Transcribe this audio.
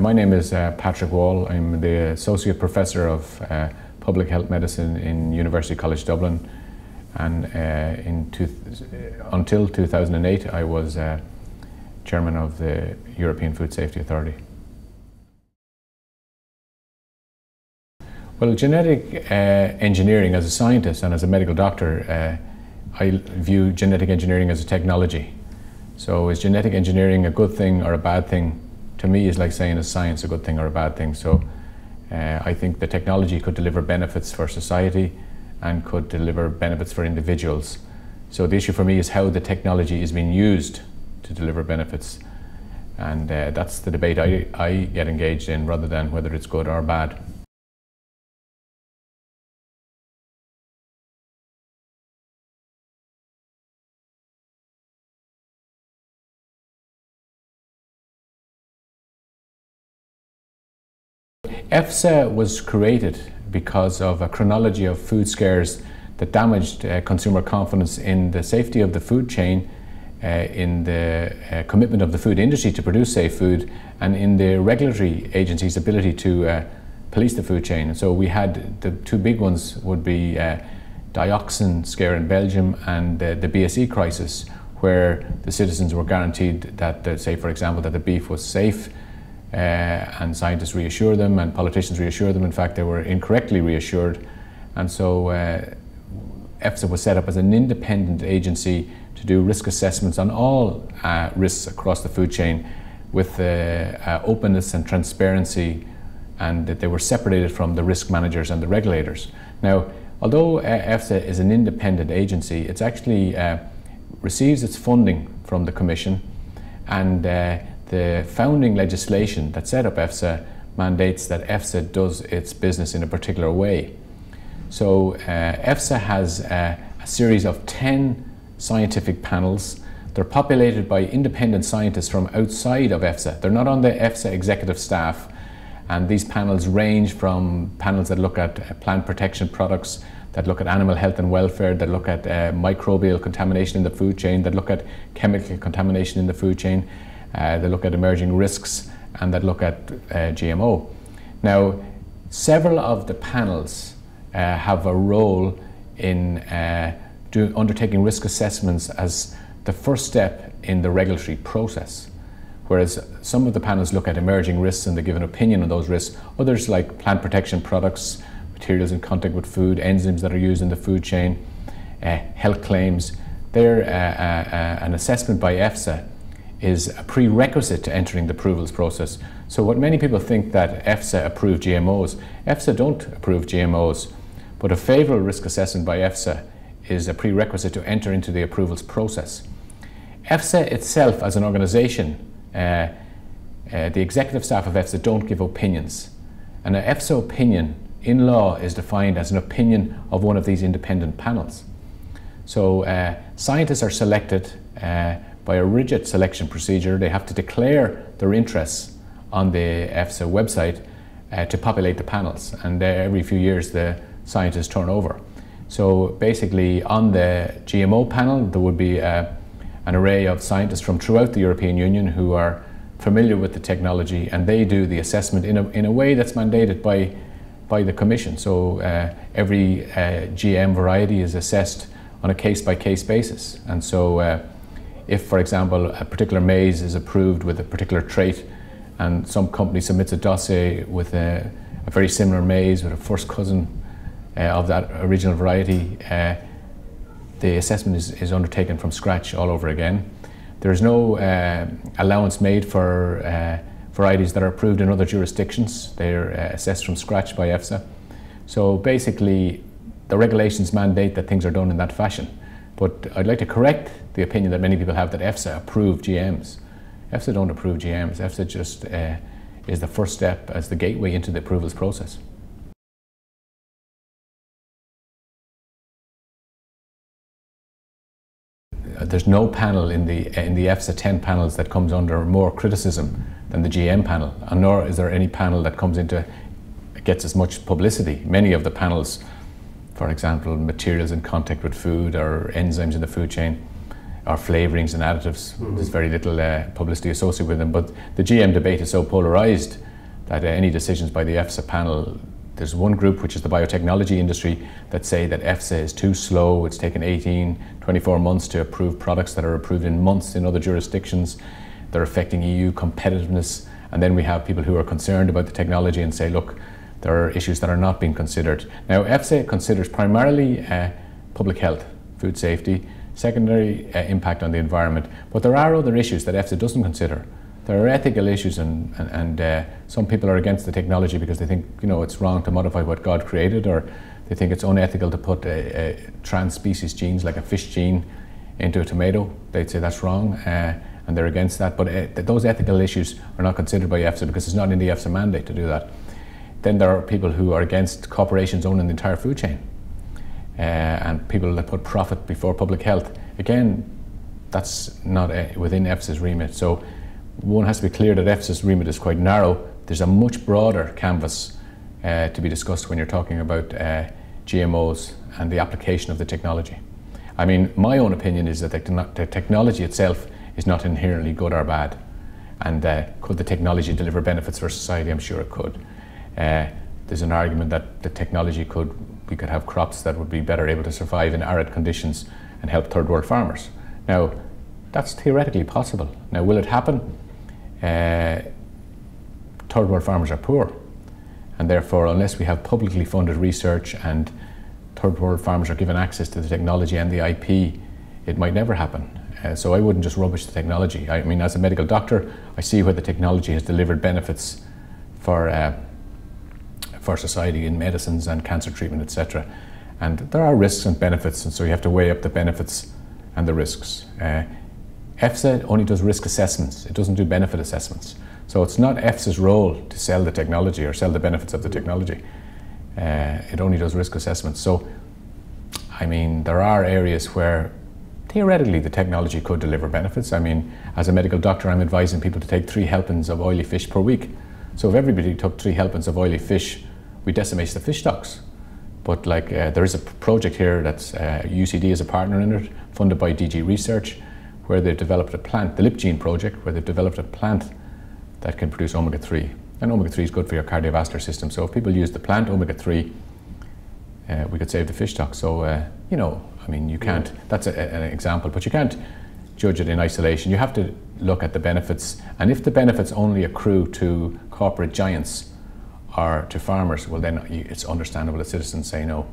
My name is Patrick Wall. I'm the Associate Professor of Public Health Medicine in University College Dublin, and until 2008 I was Chairman of the European Food Safety Authority. Well, genetic engineering, as a scientist and as a medical doctor, I view genetic engineering as a technology. So is genetic engineering a good thing or a bad thing? To me, is like saying, is science a good thing or a bad thing? So I think the technology could deliver benefits for society and could deliver benefits for individuals. So the issue for me is how the technology is being used to deliver benefits. And that's the debate I get engaged in, rather than whether it's good or bad. EFSA was created because of a chronology of food scares that damaged consumer confidence in the safety of the food chain, in the commitment of the food industry to produce safe food, and in the regulatory agency's ability to police the food chain. And so we had the two big ones would be dioxin scare in Belgium and the BSE crisis, where the citizens were guaranteed that, say for example, that the beef was safe, and scientists reassure them and politicians reassure them. In fact, they were incorrectly reassured. And so EFSA was set up as an independent agency to do risk assessments on all risks across the food chain with openness and transparency, and that they were separated from the risk managers and the regulators. Now, although EFSA is an independent agency, it's actually receives its funding from the Commission, and the founding legislation that set up EFSA mandates that EFSA does its business in a particular way. So EFSA has a series of 10 scientific panels. They're populated by independent scientists from outside of EFSA. They're not on the EFSA executive staff, and these panels range from panels that look at plant protection products, that look at animal health and welfare, that look at microbial contamination in the food chain, that look at chemical contamination in the food chain, they look at emerging risks, and that look at GMO. Now, several of the panels have a role in undertaking risk assessments as the first step in the regulatory process. Whereas some of the panels look at emerging risks and they give an opinion on those risks. Others, like plant protection products, materials in contact with food, enzymes that are used in the food chain, health claims, they're an assessment by EFSA is a prerequisite to entering the approvals process. So what many people think that EFSA approve GMOs, EFSA don't approve GMOs, but a favourable risk assessment by EFSA is a prerequisite to enter into the approvals process. EFSA itself as an organisation, the executive staff of EFSA don't give opinions, and an EFSA opinion in law is defined as an opinion of one of these independent panels. So scientists are selected by a rigid selection procedure. They have to declare their interests on the EFSA website to populate the panels, and every few years the scientists turn over. So basically on the GMO panel there would be an array of scientists from throughout the European Union who are familiar with the technology, and they do the assessment in a way that's mandated by the Commission. So every GM variety is assessed on a case-by-case basis, and so if, for example, a particular maize is approved with a particular trait and some company submits a dossier with a very similar maize with a first cousin of that original variety, the assessment is undertaken from scratch all over again. There is no allowance made for varieties that are approved in other jurisdictions. They're assessed from scratch by EFSA. So basically the regulations mandate that things are done in that fashion. But I'd like to correct the opinion that many people have that EFSA approve GMs. EFSA don't approve GMs. EFSA just is the first step as the gateway into the approvals process. There's no panel in the EFSA 10 panels that comes under more criticism than the GM panel, and nor is there any panel that gets as much publicity. Many of the panels, for example, materials in contact with food or enzymes in the food chain, or flavourings and additives, there's very little publicity associated with them. But the GM debate is so polarised that any decisions by the EFSA panel, there's one group, which is the biotechnology industry, that say that EFSA is too slow. It's taken 18, 24 months to approve products that are approved in months in other jurisdictions. They're affecting EU competitiveness. And then we have people who are concerned about the technology and say, look, there are issues that are not being considered. Now, EFSA considers primarily public health, food safety, secondary impact on the environment, but there are other issues that EFSA doesn't consider. There are ethical issues, and some people are against the technology because they think, you know, it's wrong to modify what God created, or they think it's unethical to put trans-species genes like a fish gene into a tomato. They'd say that's wrong, and they're against that. But those ethical issues are not considered by EFSA because it's not in the EFSA mandate to do that. Then there are people who are against corporations owning the entire food chain, and people that put profit before public health. Again, that's not within EFSA's remit. So one has to be clear that EFSA's remit is quite narrow. There's a much broader canvas to be discussed when you're talking about GMOs and the application of the technology. I mean, my own opinion is that the technology itself is not inherently good or bad. And could the technology deliver benefits for society? I'm sure it could. There's an argument that the technology we could have crops that would be better able to survive in arid conditions and help third world farmers. Now, that's theoretically possible. Now, will it happen? Third world farmers are poor, and therefore, unless we have publicly funded research and third world farmers are given access to the technology and the IP, it might never happen. So I wouldn't just rubbish the technology. I mean, as a medical doctor, I see where the technology has delivered benefits for society in medicines and cancer treatment, etc. And there are risks and benefits, and so you have to weigh up the benefits and the risks. EFSA only does risk assessments. It doesn't do benefit assessments. So it's not EFSA's role to sell the technology or sell the benefits of the technology. It only does risk assessments. So, I mean, there are areas where theoretically the technology could deliver benefits. I mean, as a medical doctor, I'm advising people to take 3 helpings of oily fish per week. So if everybody took 3 helpings of oily fish, we decimate the fish stocks. But like, there is a project here that's UCD is a partner in it, funded by DG Research, where they've developed a plant, the LipGene project, where they've developed a plant that can produce omega-3. And omega-3 is good for your cardiovascular system. So if people use the plant omega-3, we could save the fish stock. So, you know, I mean, you can't, that's an example, but you can't judge it in isolation. You have to look at the benefits. And if the benefits only accrue to corporate giants or to farmers, well then it's understandable that citizens say no.